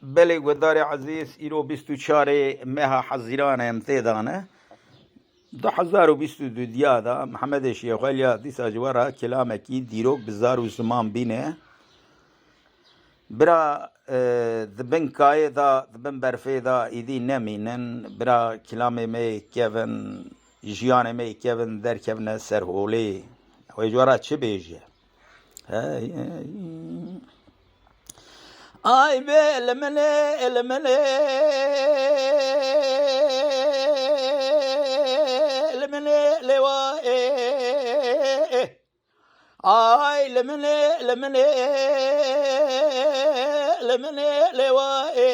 بله ودار عزیز ایرو 24 ماه حزیران امتدانه 2022 دیادا محمد شیخ علیا دیسا جوارا کلامکی دیروک بزار و زمان بینه برا دبن کایدا دبن برفیدا ایدی نمینن برا کلام می کevin جیان می کevin در کevin سرهولی و جوارا چه بیجه آی به المنه المنه المنه لوائه آی لمنه لمنه لمنه لوائه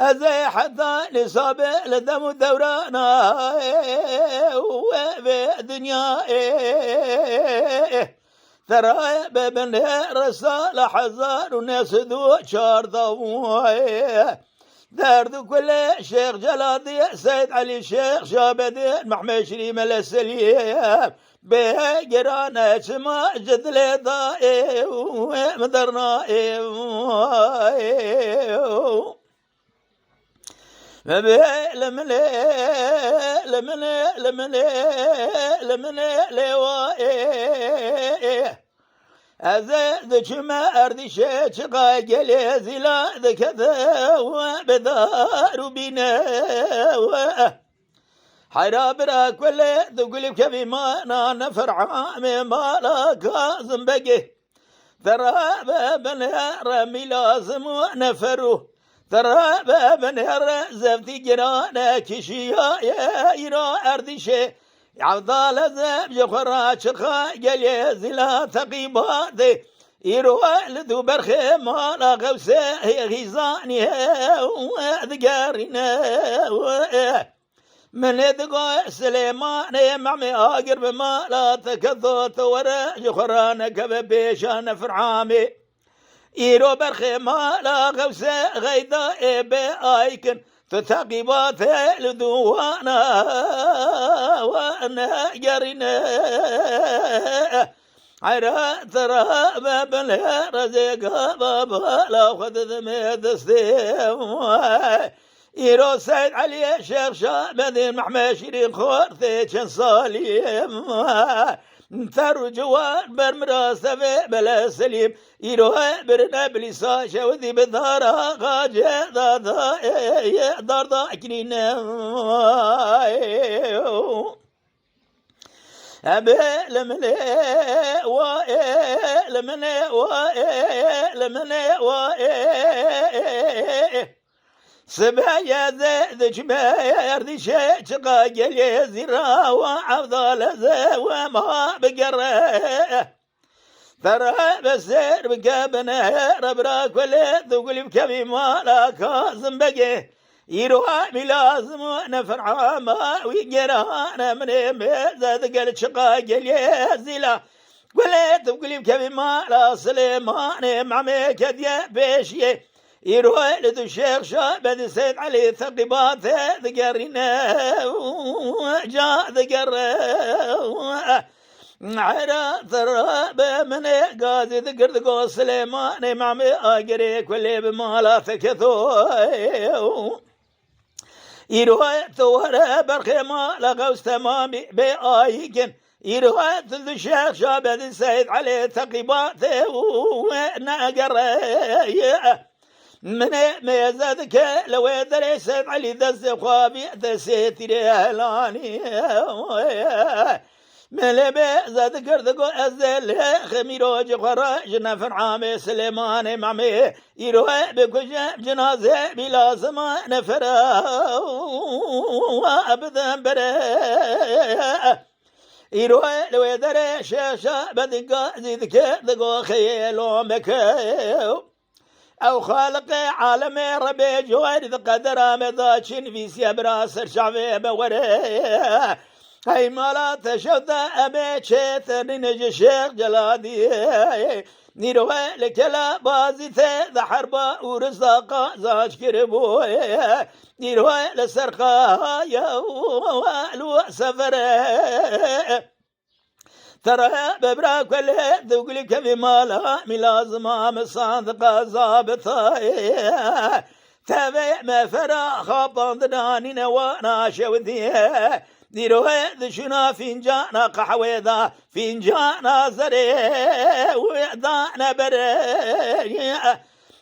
أزي حتى لصابع لدم دورانا ودنيا ترى بابن رسالة حزار وناس ذو شار ضوء درد كل شيخ جلادي سيد علي شيخ شابدي محمد شريم السليم بقرانا سما جدل ضائع مدرنا لمني لمني لمني لمني لوائي أزاد شما أردي شقا جلي زلا ذكذا وبدار بنا حرابرا كل ذقل كبي ما نفر عامي ما لا كازم بقي ترى بابن رمي لازم ونفره ترى بابن زفتي جرانا كشيا يرا أردشي عبدال زب جخرا شخا جلي زلا تقيبات يرو لدو برخي مالا غوسه غيزاني وذقارنا من يدقى سليمان معمي آقر بمالا تكذوت ورا جخرانا كببيشان فرعامي يرو برخي مالا غوسه غيدا بآيكن تتقيبات لدوانا وانا جرنا عرا ترى باب الرزق بابا لو خذ ذميد السيم يرو سيد علي شيخ شابدين محمد شريف خورثي شن صاليم ثرو جوان برمراسة بلا سليم يروح برنا بلسا شوذي بدارا غاجة دار ضاكنينا أبي لمني وائي لمني وائي لمني وائي سبايا ذا جباير ذي شقا جلي زرا وعفضل ذا وما بقره ترى بسير بكابنا ربرا كل ذوقل بكبي مالا كازم بقي يروح بلازم نفر عاما ويقرانا من ميزة ذقل شقا جلي زلا قلت ذوقل بكبي مالا سليمان معمي كديا بيشيه يروح لدو الشيخ شابد سيد علي ثقبات ذقرنا جاء ذقر عرا ثراب من قاضي ذقر ذقو سليمان معمي آقري كل بمالا ثكثو يروح ثورة برخي مالا غوث تمامي بآيكن يروح ذو الشيخ شابد سيد علي ثقبات ونقر من ميزادك لو يدري سيد علي ذز خوابي ذسيتي هلاني من لبيزاد قردقو أزل خميرو جخراج نفر عامي سليمان معمي يروح بكجاب جنازة بلا زمان نفر وابذن بره يروح لو يدري شاشا بدقا زيدك دقو خيلو مكيو أو خالق عالم ربي جوارد قدر مضاشن في سيابرا سرشعبي بوري هاي مالا تشد أبي شيثر نجي شيخ جلادي نيروه لكلا بازي ذا حربا ورزاقا زاج كربو نيروه لسرقا يا والو سفر ترى ببرا كل ذوقلي كفي مالا ملازمة مصادقة ظابطة تابع ما فرا خابان دناني نوانا شوذي ديرو ذشنا فنجانا قحويدا فنجانا زري ويدانا بري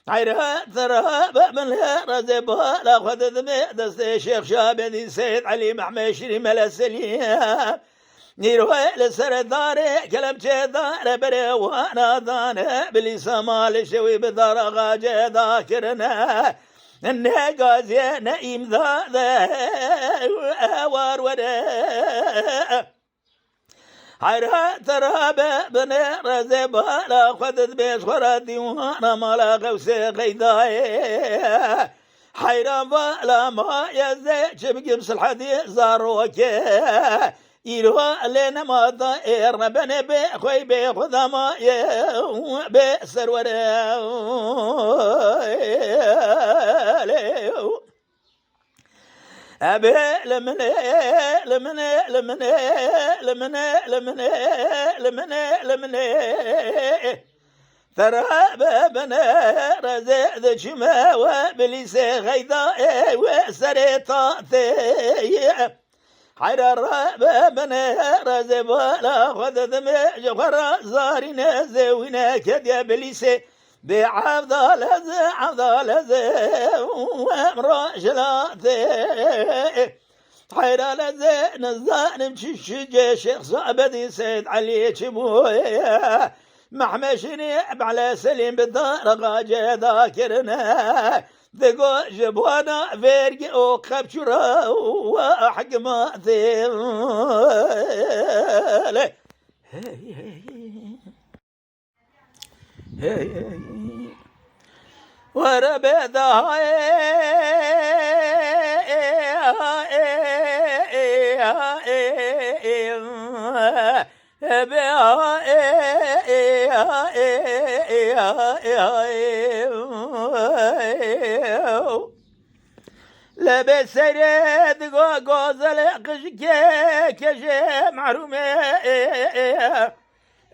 عيرها ترى من رزبها لا خذ ذمي دست شيخ شابدي سيد علي محمشري ملسلي نيروه لسرداري كلام جدار بري وانا دانا بلي سمال شوي بدار غاجة ذاكرنا النقازي نئيم ذا وار ورا حيرها ترى بني رزبا لا خذت بيش خراتي وانا مالا غوسي غيداي حيران فلا ما يزي شبقي بسلحدي زاروكي يروى لنا ما ضائر بني بخوي بخذا ما بسر ورا أبي لمني ترى بنا رزق شما وبليس غيدا وسريطاتي حير بنا رزق ولا خذ دمي جغر زارنا زوينا كديا بليس بعبدال ومراشلاتي حيرا لزي نزان مشي شيخ صعبدي سيد علي شبوي محمشني على سليم بالدار غاجة ذاكرنا ذقو جبوانا فيرقي وخبشرا وحكماتي وربيضها لبس ريد غوزل قشكي كشي معرومي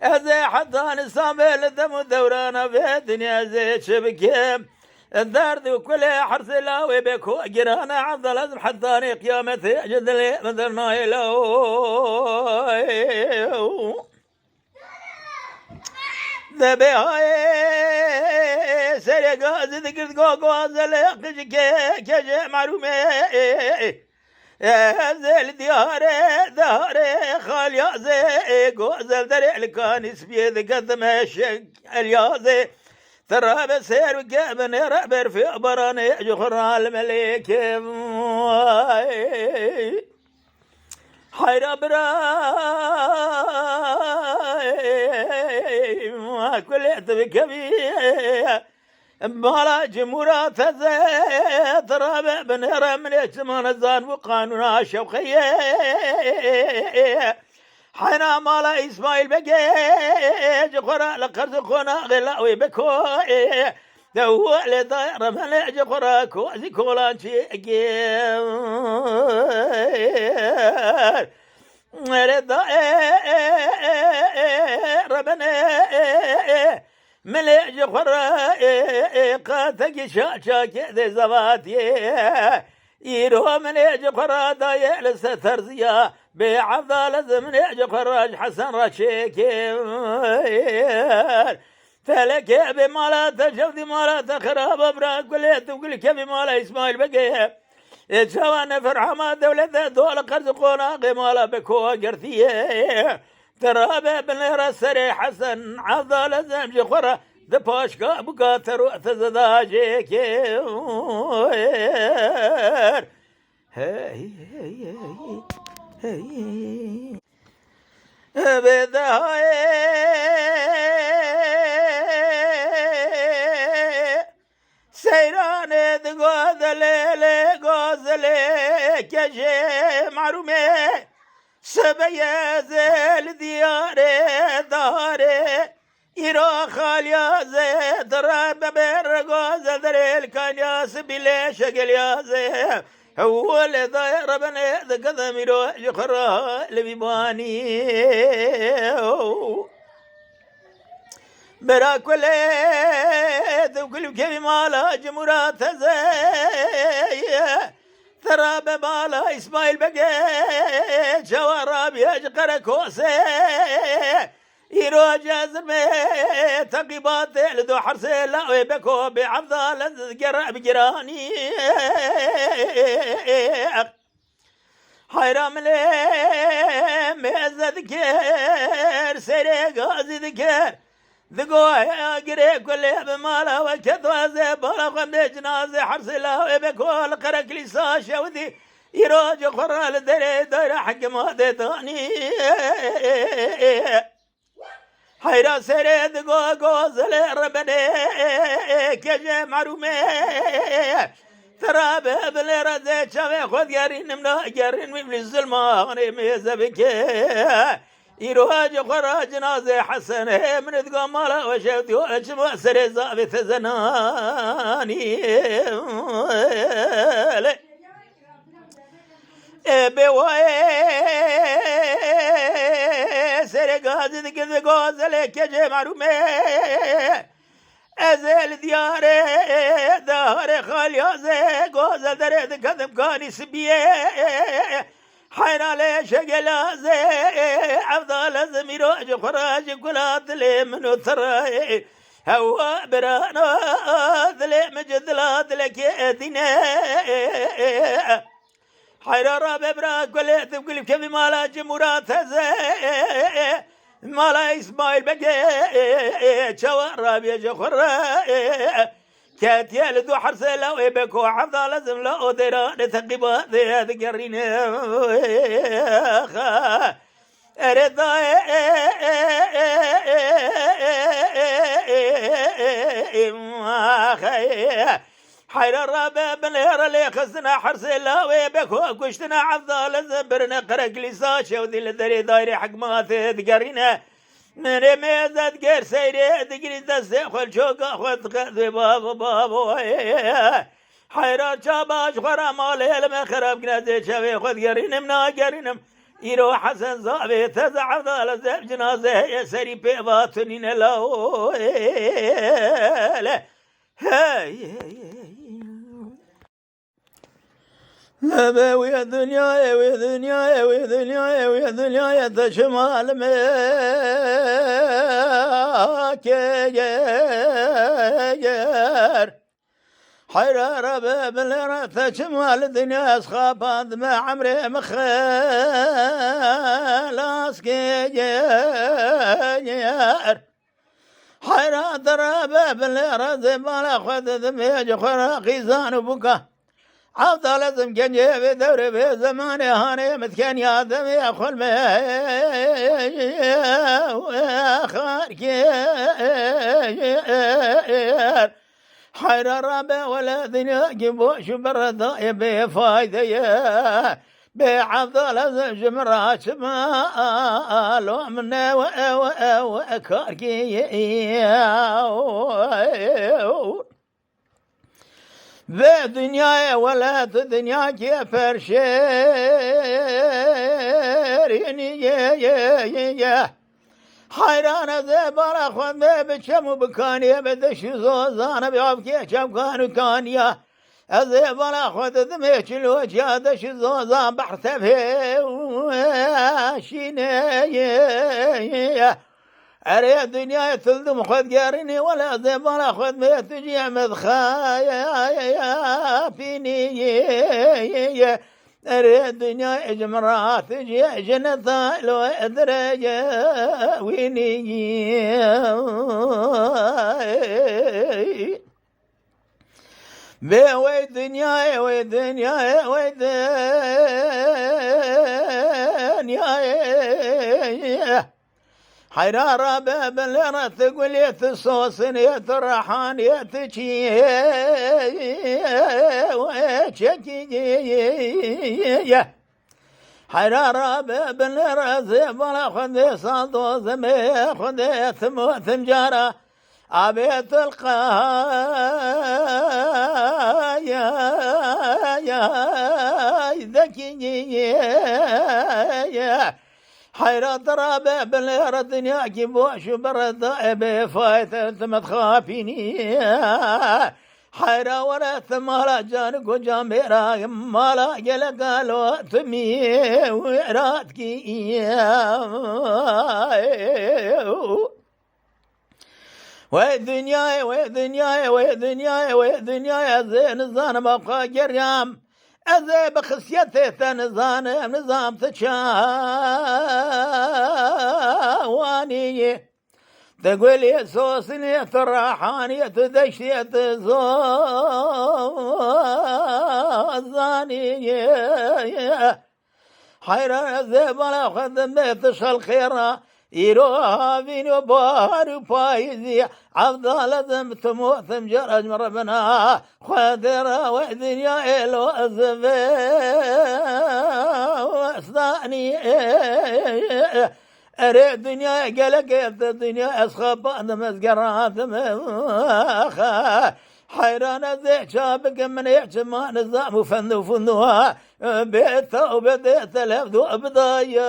هذا حتى نصاب الدم دورنا في الدنيا زي شبكي الدرد وكل حرس لاوي بكو جرانا عبد لازم حتى قيامتي جدلي مثلنا يلو ذبي هاي سرقا ذكرت غوزل قشكي كشي معرومي زل دهاري خاليا زي غوزل دري الكانس بيد قدم الشق اليازي ترى بسير وقابن رابر في براني جخرا الملك حيرا براي كل يعتبك مالا جمهورات ترى بنهر من يجتمع الزان وقانونا شوخية حنا مالا إسماعيل بقى جخورا لقرز خونا غلاوي بكو دو لدائر من جخورا كوزي كولان شيء ربنا ملئ جخرا قاتك شاشا كذا زباتي يرو ملئ جخرا دايا لسترزيا بعضال زمن جخرا حسن رشيك فلك بمالا تشوف مالا تخراب براك كليت وكلك بمالا اسماعيل بقى شوانا فرحما دولة دولة قرز قونا قمالا بكوها قرثيه ترى بن سري حسن عضال زمج خرا دباشكا بقاتر وتزداجيك هاي بداي سيران غزل كجي معرومه سبيا زل دياري داري إيرو خاليا زي دراب بيرغو زدريل كان ياس بلي شكل يازي هو اللي ضاير بني ذكذا ميرو يخرها لبيباني برا كل وكل كيف مالا جمرات زي ترى بمالا إسماعيل بقى جوارب يجقر كوسي يرو جازم تقيبات لدو حرسي لا ويبكو بعفضال بجراني حيرام لي ميزة ذكر سيري غازي ذكر ذقوه قري كل بمالا وكذا زي بالا خمد جنازة حرسي لا ويبكو لقرق لسا شوذي يروج خرا لدري دايرة حق ما ديتاني حيرا سرد غوز لربني كجا معرومي ترى بابل رزي شافي خذ قارين منا قارين من الظلمة أنا ميزبك يروج خرا جنازة حسن من تقوم مالا وشوتي وأجمع سري زابت زناني بواي سري غازي ذكذ غوز لك يجي معرومي أزل دياري دهر خالي أزي غوز درد كذب كاني سبيه حين علي شقل أزي أفضل زميروج خراج كلات لي منو تراي هوا برانا ذلي مجدلات لك ديني حيرارا ببرا كل تقول كيف مالا جمرات هزي مالا إسماعيل بقى شوارا بيجي خرا كاتيا لدو حرسي لا ويبكو حفظا لازم لا أدرا نتقبا ذي قرين أردا حيرا بابلير اللي خزنا حرسي لا ويبكو كشتنا عفضال زبرنا قرق لساشة وذي الدري دايري حق ما تذكرنا من ميزة غير سيري دقري دستي خل شوقا خذ قذي بابا حيرا شاباش خرا مالي لما خراب قنازي شوي خذ قرينم نا قرينم يرو حسن زابي تزع عفضال زب جنازي يسري بيباتنين لاو لا ويا دنيا ويا دنيا ويا دنيا ويا دنيا تشمال ماك يجر حيرار بابلر تشمال الدنيا أصحاب ما عمري مخلاص كيجر حيرا ترى بابلر زبالا خذ ذميج خراقي زان بكا عفضل لازم كنجي بدوري في زماني هاني متكن يا ذمي أخل خاركير حير رابع ولا دنيا جبوش بردا يبي فايدة بعفضل لازم جمرات مالو منا وكاركير في دنيا ولا دنيا كيف رشيريني يا حيران زبارة خذ بشم بكانية بدش زوزان بيعبكي شم كانوا زبارة خذ ذميش الوجه دش زوزان بحرتفه شيني أري الدنيا تلدم خذ قارني ولا زبالة خذ بيت جيع مذخايا فيني أري الدنيا إجمرات جيع جنة لو أدرجا ويني وي دنيا وي دنيا وي دنيا حيرارا بابلرا تقول يتصوص يترحان يتشي ويتشكي حيرارا بابلرا زبالا خذ صادو زمي خذ ثمو ثمجارا أبيت القايا حيرة ترابع بالغير الدنيا كيبوش برد بفايت ما تخافيني حيرة ورث مالا جانك وجامبيرا مالا جل قالوا تمي ويراتكي ويدنياي ويدنياي ويدنياي ويدنياي زين زان مبقى جريام أزي بخسيته نظام تشاواني تقول يا سوسني تراحاني تدشي تزاني حيران زي بلا خدم تشل خيرا يروها فينو بار بايزي عبد الله ذم تموت مجرج من ربنا خدرا ودنيا الو ازفي واسداني اري الدنيا قلق الدنيا اسخب مزقرات حيران زي شابك من يحجم نظام وفن وفنوها بيت وبديت لفظ بداياني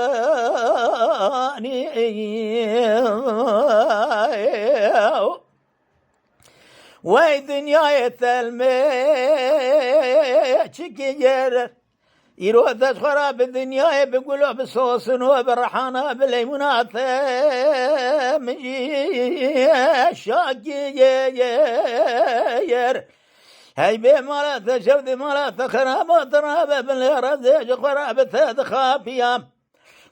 وي دنيا تلمي شكير يروح خراب الدنيا بقولوا بصوص وبرحانة بالليمونات مجي شاكير هاي بي مالات شود مالات خراب تراب بالرزيج خراب تدخافيا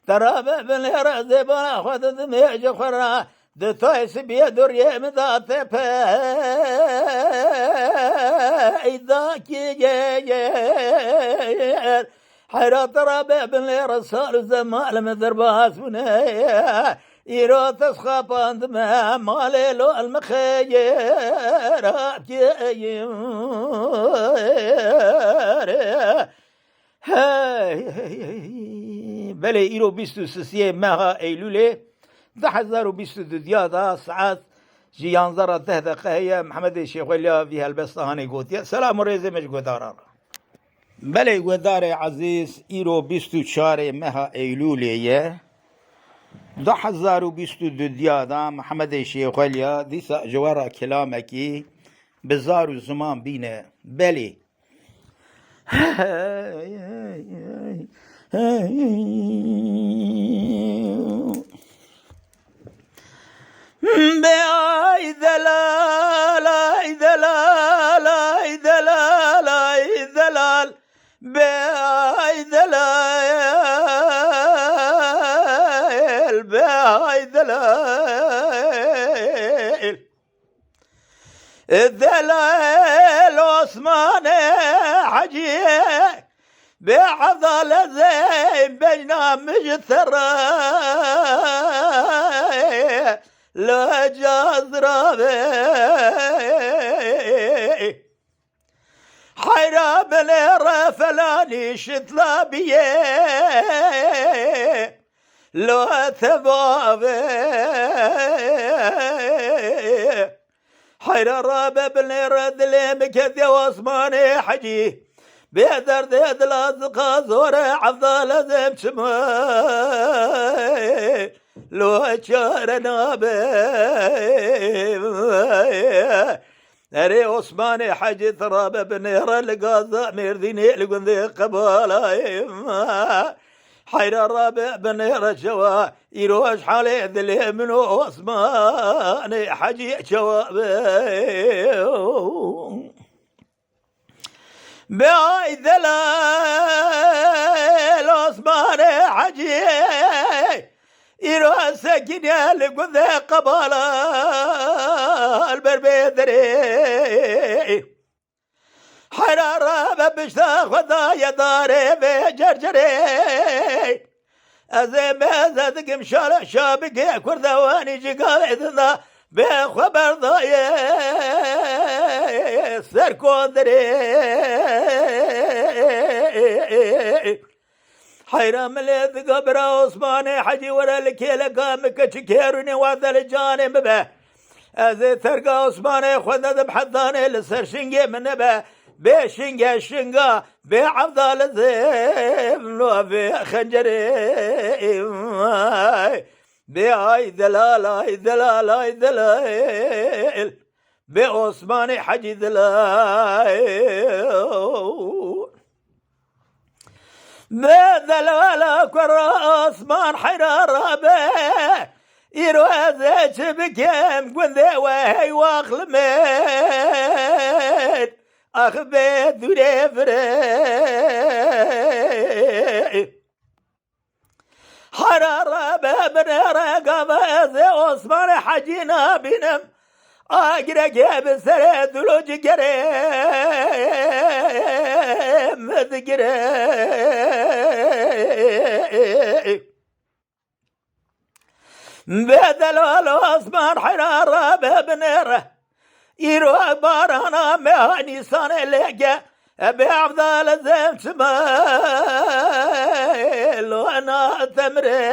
تراب بالرزيج بلا خد دميج خراب دتايس بيدور يمدات إذا كيجير حيرات رابع بن رسال زمال مدرباس بنايا يرو تسخاب عند ما ماليلو المخير بلي يرو بيستو سسيه مها ايلولي 1022 ساعات جيانزرة 10 دقيقة محمد الشيخ وليا في هالبستاني قلت يا سلام ريزي مش قدارا بلي قدار عزيز إيرو 24 مها أيلولية 1022 محمد الشيخ وليا ديسا جوارا كلامكي بزار الزمان بينا بلي بأي دلال أي دلال أي دلال أي دلال بأي دلال بأي دلال الدلال عثمان حجي بعضل زين بينا مجثرة لا جازرة حيرا بليرة فلاني شتلا بيه لا ثبابي حيرا رابا بليرة دليم كذي واسماني حجي بيدر ديد لازقا زورة عفضال زيم شماي لو اشارنا اري عثماني حجي تراب بنير القاضى ميرديني لقندي قبالا حير الرابع بنير الشوا يروش حالي ذلي منو عثماني حجي شواب باي ذلال عثماني حجي يروح ساكن يا لقذا قبالا البربيدري حرارة ببشتا خدا يداري بجرجري أزيم أزادك مشارع شابك كردواني جقال إذنا بخبر ضايا سركوندري حيرام مليت قبر عثماني حجي ورا لكيلا قامك تشكيرني وذا الجانب به أزي ثرقا عثماني خذ بحضاني لسرشنجي من به بشنقة شنقة بعبدال الزين وبخنجري بأي دلال أي دلال أي دلال بعثمان حجي دلال بدلال كرا عثمان حرار به يروز بكم قندي وهي واخلمت أخبت ذري فري حرارة بابن رقبة عثمان حجينا بنم أقرق بسري دلوج قريم ذقري بدلال عثمان حرارة بابن يروح بارانا مهاني صانع لقى بعبدال الزم شمال وانا تمري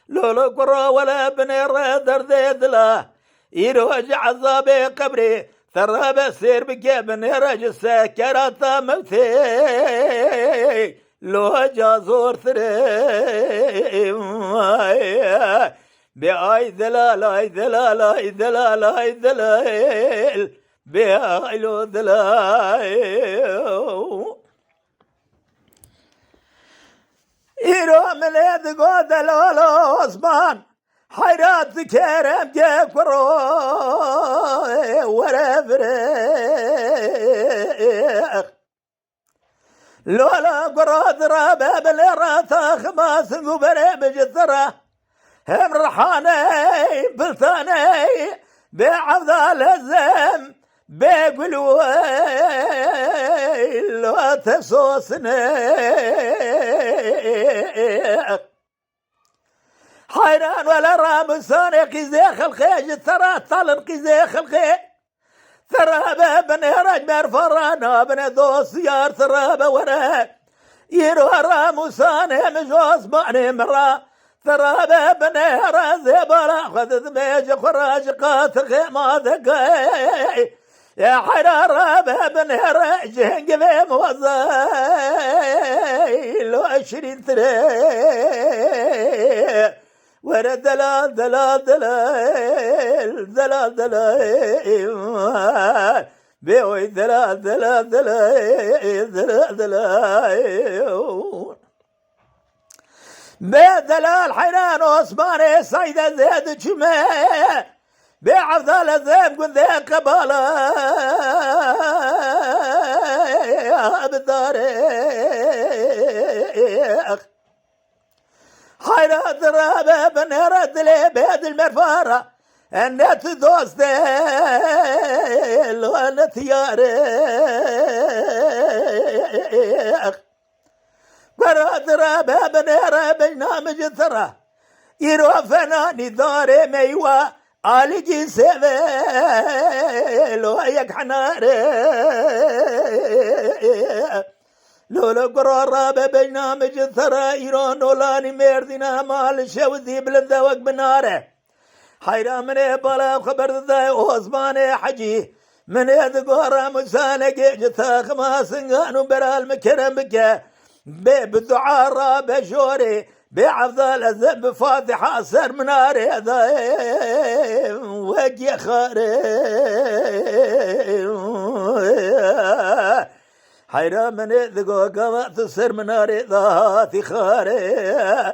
لولو قرى ولا بنير درد لا يروح عذابي قبري ترى بسير بكي بنير سكرات موتي لو جازور ثري بأي ذلال أي ذلال أي ذلال أي ذلال بأي لو ذلال إيرو من يدقو دلال عثمان حيرات كرم جاكرو ورفريق لولا قراد رابا بالراتا خماس قبري بجثره هم رحاني بلطاني بعبدال الزم بقلوي لو تسوسني حيران ولا رامساني قزيخ الخيج ترى طالن قزيخ الخيج ثرابة بن رجمر فرانا بن دوسيار ثرابة ورا يرو رامساني مجوز معني مرا ثرابة بن رازبرا خذ ميج خراج قاتل ما ذكي يا حرارة بن رجنق بموزي لو 20 ثري ورا دلال دلال دلال دلال دلال بيوي دلال دلال دلال دلال دلال بدلال حيران عثماني سيدة زيد جمع بعبدال الزم قل ذي قبالة بالداريخ حيران درابة بن رد لي بيد المرفارة النت دوستي وانا تياريخ براد رابا بنيرا برنامج ثرى يرو فناني داري ميوا آلجي سيفي لو يك حناري لولا قرار رابا برنامج ثرى يرو نولاني ميردنا مال شوذي بلندا وق بناري حيرا من بالا خبر ذا عثمان حجي من يذكر مسانق جثا خماس انغانو برال مكرم بك بالدعاء راب شوري بعفضل الذب فاتحة سر مناري وجه خاري حيرا من ذقو قوات سر مناري ذاتي خاري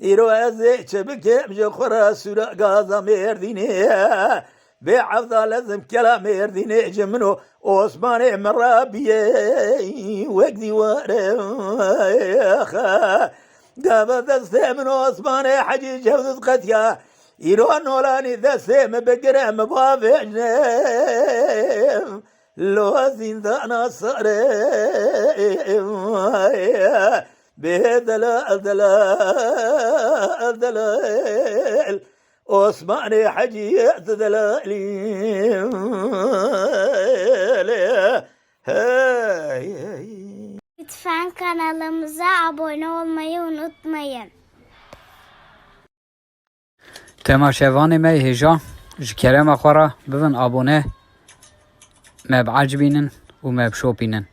إيرو أزي شبكي بجخرا سورة قازا ميرديني بعفضل الذب كلام ميرديني جمنو عثمان مرابي وقدي وارخا قابل دستي من عثمان حجي جوز قتيا يرون نولاني دستي بقرم بافجنم لو زندان صارم بدلال دلال دلال عثمان حجي دلالي Lütfen kanalımıza abone olmayı unutmayın. تماشاوانی می هجا جکرم اخورا ببن abone ما بعجبينن وما بشوبينن.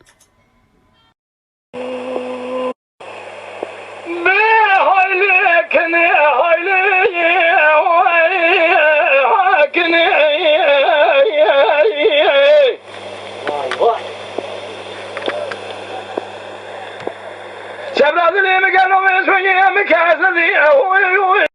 شباب اللي مكانوا مسويين مكاسدي